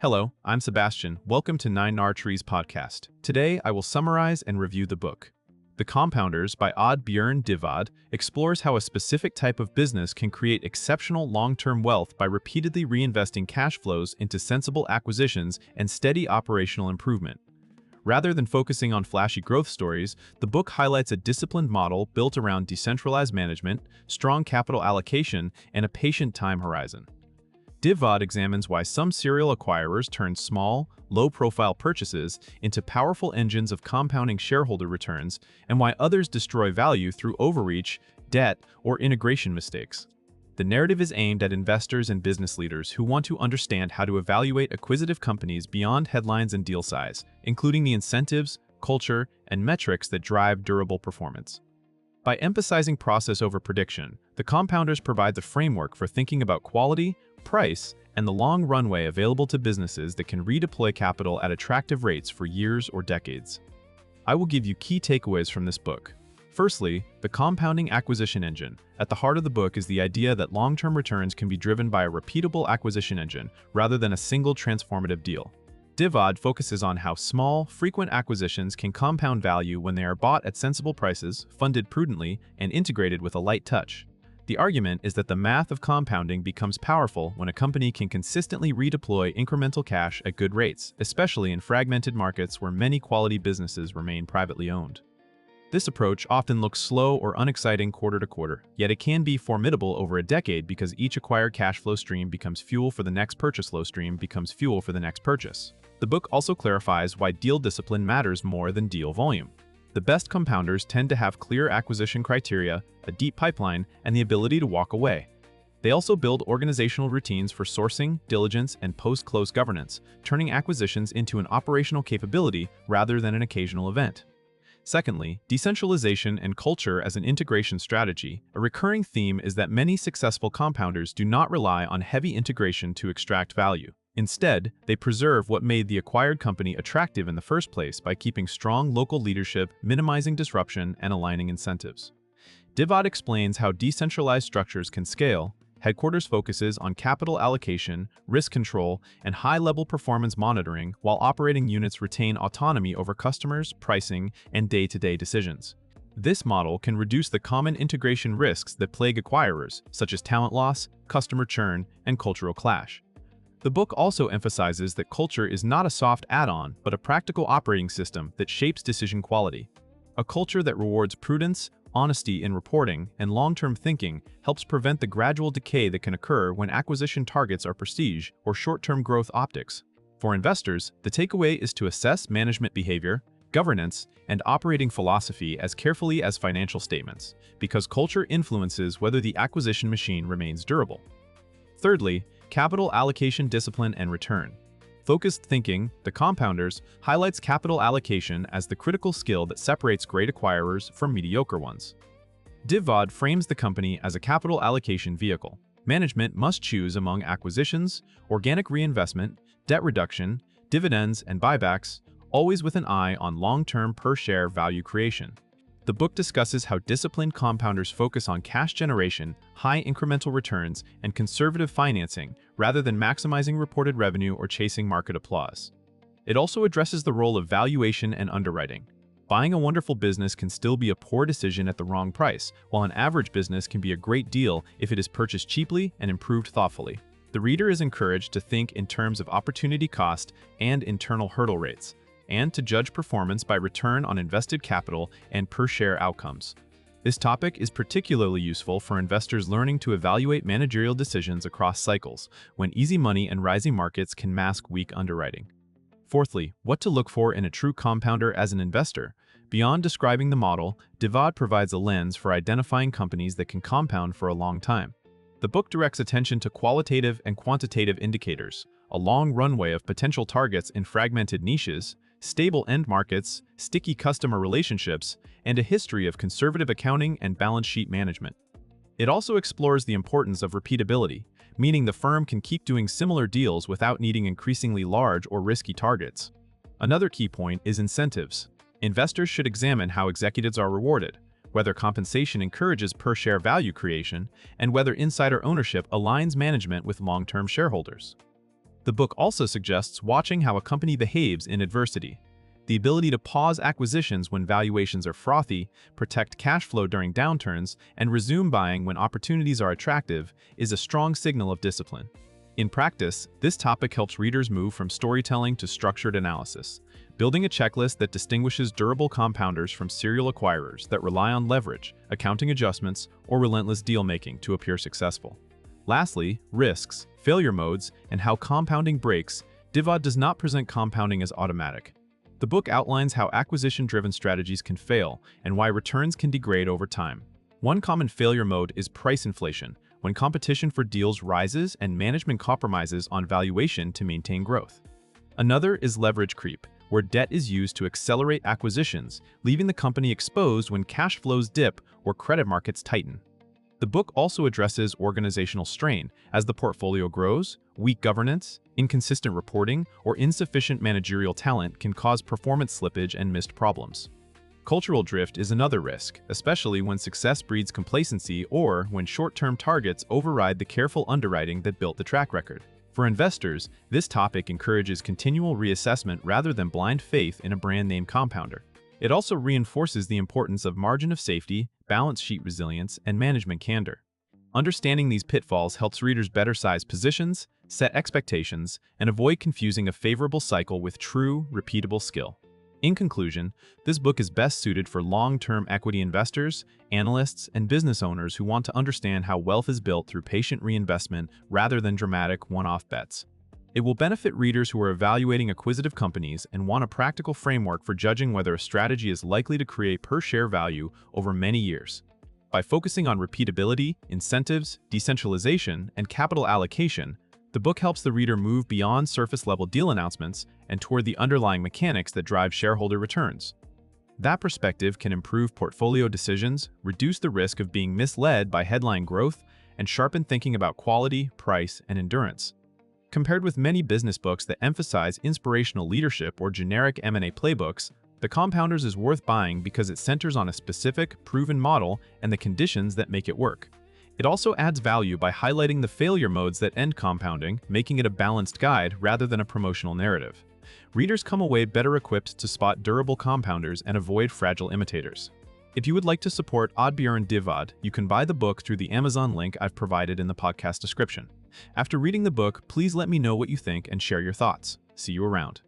Hello, I'm Sebastian. Welcome to 9 Trees podcast. Today, I will summarize and review the book. The Compounders by Oddbjørn Dybvad explores how a specific type of business can create exceptional long-term wealth by repeatedly reinvesting cash flows into sensible acquisitions and steady operational improvement. Rather than focusing on flashy growth stories, the book highlights a disciplined model built around decentralized management, strong capital allocation, and a patient time horizon. Dybvad examines why some serial acquirers turn small, low-profile purchases into powerful engines of compounding shareholder returns and why others destroy value through overreach, debt, or integration mistakes. The narrative is aimed at investors and business leaders who want to understand how to evaluate acquisitive companies beyond headlines and deal size, including the incentives, culture, and metrics that drive durable performance. By emphasizing process over prediction, the Compounders provide the framework for thinking about quality, price, and the long runway available to businesses that can redeploy capital at attractive rates for years or decades. I will give you key takeaways from this book. Firstly, the compounding acquisition engine. At the heart of the book is the idea that long-term returns can be driven by a repeatable acquisition engine rather than a single transformative deal. Dybvad focuses on how small, frequent acquisitions can compound value when they are bought at sensible prices, funded prudently, and integrated with a light touch. The argument is that the math of compounding becomes powerful when a company can consistently redeploy incremental cash at good rates, especially in fragmented markets where many quality businesses remain privately owned. This approach often looks slow or unexciting quarter to quarter, yet it can be formidable over a decade because each acquired cash flow stream becomes fuel for the next purchase flow stream becomes fuel for the next purchase. The book also clarifies why deal discipline matters more than deal volume. The best compounders tend to have clear acquisition criteria, a deep pipeline, and the ability to walk away. They also build organizational routines for sourcing, diligence, and post-close governance, turning acquisitions into an operational capability rather than an occasional event. Secondly, decentralization and culture as an integration strategy. A recurring theme is that many successful compounders do not rely on heavy integration to extract value. Instead, they preserve what made the acquired company attractive in the first place by keeping strong local leadership, minimizing disruption, and aligning incentives. Dybvad explains how decentralized structures can scale. Headquarters focuses on capital allocation, risk control, and high-level performance monitoring, while operating units retain autonomy over customers, pricing, and day-to-day decisions. This model can reduce the common integration risks that plague acquirers, such as talent loss, customer churn, and cultural clash. The book also emphasizes that culture is not a soft add-on, but a practical operating system that shapes decision quality. A culture that rewards prudence, honesty in reporting, and long-term thinking helps prevent the gradual decay that can occur when acquisition targets are prestige or short-term growth optics. For investors, the takeaway is to assess management behavior, governance, and operating philosophy as carefully as financial statements, because culture influences whether the acquisition machine remains durable. Thirdly, capital allocation discipline and return. Focused thinking, the Compounders, highlights capital allocation as the critical skill that separates great acquirers from mediocre ones. Dybvad frames the company as a capital allocation vehicle. Management must choose among acquisitions, organic reinvestment, debt reduction, dividends, and buybacks, always with an eye on long-term per-share value creation. The book discusses how disciplined compounders focus on cash generation, high incremental returns, and conservative financing rather than maximizing reported revenue or chasing market applause. It also addresses the role of valuation and underwriting. Buying a wonderful business can still be a poor decision at the wrong price, while an average business can be a great deal if it is purchased cheaply and improved thoughtfully. The reader is encouraged to think in terms of opportunity cost and internal hurdle rates, and to judge performance by return on invested capital and per-share outcomes. This topic is particularly useful for investors learning to evaluate managerial decisions across cycles, when easy money and rising markets can mask weak underwriting. Fourthly, what to look for in a true compounder as an investor. Beyond describing the model, Dybvad provides a lens for identifying companies that can compound for a long time. The book directs attention to qualitative and quantitative indicators, a long runway of potential targets in fragmented niches, stable end markets, sticky customer relationships, and a history of conservative accounting and balance sheet management. It also explores the importance of repeatability, meaning the firm can keep doing similar deals without needing increasingly large or risky targets. Another key point is incentives. Investors should examine how executives are rewarded, whether compensation encourages per-share value creation, and whether insider ownership aligns management with long-term shareholders. The book also suggests watching how a company behaves in adversity. The ability to pause acquisitions when valuations are frothy, protect cash flow during downturns, and resume buying when opportunities are attractive is a strong signal of discipline. In practice, this topic helps readers move from storytelling to structured analysis, building a checklist that distinguishes durable compounders from serial acquirers that rely on leverage, accounting adjustments, or relentless deal-making to appear successful. Lastly, risks, failure modes, and how compounding breaks. Dybvad does not present compounding as automatic. The book outlines how acquisition-driven strategies can fail and why returns can degrade over time. One common failure mode is price inflation, when competition for deals rises and management compromises on valuation to maintain growth. Another is leverage creep, where debt is used to accelerate acquisitions, leaving the company exposed when cash flows dip or credit markets tighten. The book also addresses organizational strain. As the portfolio grows, weak governance, inconsistent reporting, or insufficient managerial talent can cause performance slippage and missed problems. Cultural drift is another risk, especially when success breeds complacency or when short-term targets override the careful underwriting that built the track record. For investors, this topic encourages continual reassessment rather than blind faith in a brand-name compounder. It also reinforces the importance of margin of safety, balance sheet resilience, and management candor. Understanding these pitfalls helps readers better size positions, set expectations, and avoid confusing a favorable cycle with true, repeatable skill. In conclusion, this book is best suited for long-term equity investors, analysts, and business owners who want to understand how wealth is built through patient reinvestment rather than dramatic one-off bets. It will benefit readers who are evaluating acquisitive companies and want a practical framework for judging whether a strategy is likely to create per-share value over many years. By focusing on repeatability, incentives, decentralization, and capital allocation, the book helps the reader move beyond surface-level deal announcements and toward the underlying mechanics that drive shareholder returns. That perspective can improve portfolio decisions, reduce the risk of being misled by headline growth, and sharpen thinking about quality, price, and endurance. Compared with many business books that emphasize inspirational leadership or generic M&A playbooks, The Compounders is worth buying because it centers on a specific, proven model and the conditions that make it work. It also adds value by highlighting the failure modes that end compounding, making it a balanced guide rather than a promotional narrative. Readers come away better equipped to spot durable compounders and avoid fragile imitators. If you would like to support Oddbjørn Dybvad, you can buy the book through the Amazon link I've provided in the podcast description. After reading the book, please let me know what you think and share your thoughts. See you around.